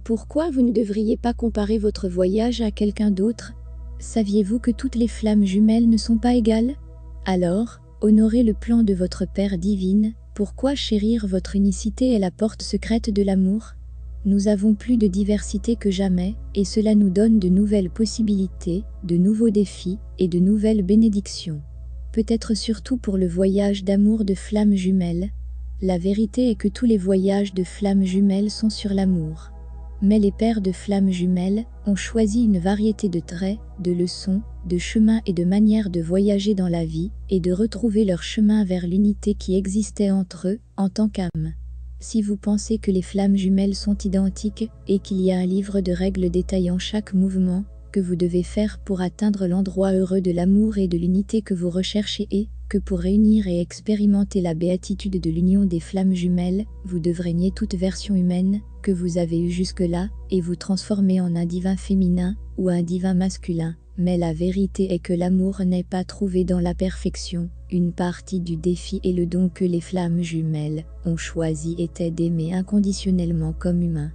Pourquoi vous ne devriez pas comparer votre voyage à quelqu'un d'autre? Saviez-vous que toutes les flammes jumelles ne sont pas égales? Alors, honorez le plan de votre Père divine. Pourquoi chérir votre unicité est la porte secrète de l'amour? Nous avons plus de diversité que jamais, et cela nous donne de nouvelles possibilités, de nouveaux défis, et de nouvelles bénédictions. Peut-être surtout pour le voyage d'amour de flammes jumelles. La vérité est que tous les voyages de flammes jumelles sont sur l'amour. Mais les pères de flammes jumelles ont choisi une variété de traits, de leçons, de chemins et de manières de voyager dans la vie, et de retrouver leur chemin vers l'unité qui existait entre eux, en tant qu'âme. Si vous pensez que les flammes jumelles sont identiques, et qu'il y a un livre de règles détaillant chaque mouvement que vous devez faire pour atteindre l'endroit heureux de l'amour et de l'unité que vous recherchez et que pour réunir et expérimenter la béatitude de l'union des flammes jumelles, vous devrez nier toute version humaine que vous avez eue jusque-là et vous transformer en un divin féminin ou un divin masculin. Mais la vérité est que l'amour n'est pas trouvé dans la perfection. Une partie du défi et le don que les flammes jumelles ont choisi était d'aimer inconditionnellement comme humain.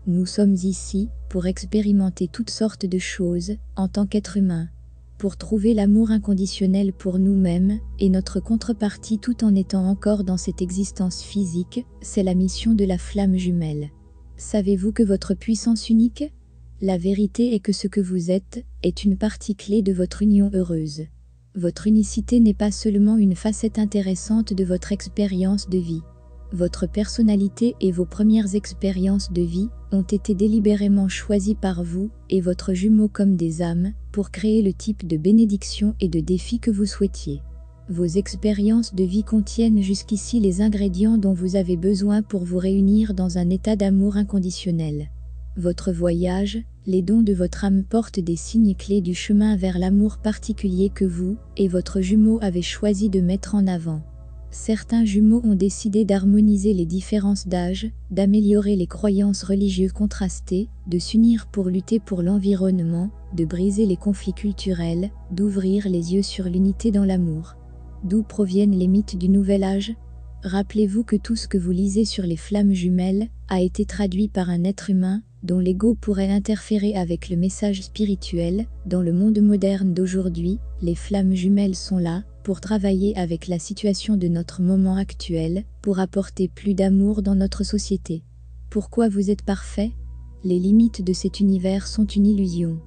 Nous sommes ici pour expérimenter toutes sortes de choses en tant qu'être humain, pour trouver l'amour inconditionnel pour nous-mêmes et notre contrepartie tout en étant encore dans cette existence physique. C'est la mission de la flamme jumelle. Savez-vous que votre puissance unique? La vérité est que ce que vous êtes est une partie clé de votre union heureuse. Votre unicité n'est pas seulement une facette intéressante de votre expérience de vie. Votre personnalité et vos premières expériences de vie ont été délibérément choisies par vous et votre jumeau comme des âmes pour créer le type de bénédiction et de défi que vous souhaitiez. Vos expériences de vie contiennent jusqu'ici les ingrédients dont vous avez besoin pour vous réunir dans un état d'amour inconditionnel. Votre voyage, les dons de votre âme portent des signes clés du chemin vers l'amour particulier que vous et votre jumeau avez choisi de mettre en avant. Certains jumeaux ont décidé d'harmoniser les différences d'âge, d'améliorer les croyances religieuses contrastées, de s'unir pour lutter pour l'environnement, de briser les conflits culturels, d'ouvrir les yeux sur l'unité dans l'amour. D'où proviennent les mythes du nouvel âge? Rappelez-vous que tout ce que vous lisez sur les flammes jumelles a été traduit par un être humain, dont l'ego pourrait interférer avec le message spirituel. Dans le monde moderne d'aujourd'hui, les flammes jumelles sont là pour travailler avec la situation de notre moment actuel, pour apporter plus d'amour dans notre société. Pourquoi vous êtes parfait? Les limites de cet univers sont une illusion.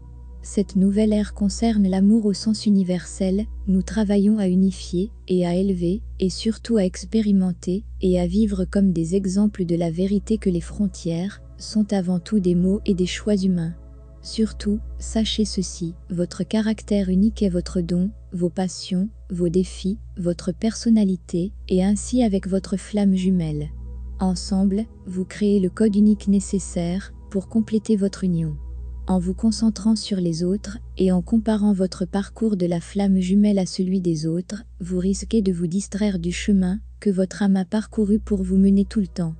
Cette nouvelle ère concerne l'amour au sens universel. Nous travaillons à unifier et à élever, et surtout à expérimenter et à vivre comme des exemples de la vérité que les frontières sont avant tout des mots et des choix humains. Surtout, sachez ceci, votre caractère unique est votre don, vos passions, vos défis, votre personnalité, et ainsi avec votre flamme jumelle. Ensemble, vous créez le code unique nécessaire pour compléter votre union. En vous concentrant sur les autres et en comparant votre parcours de la flamme jumelle à celui des autres, vous risquez de vous distraire du chemin que votre âme a parcouru pour vous mener tout le temps.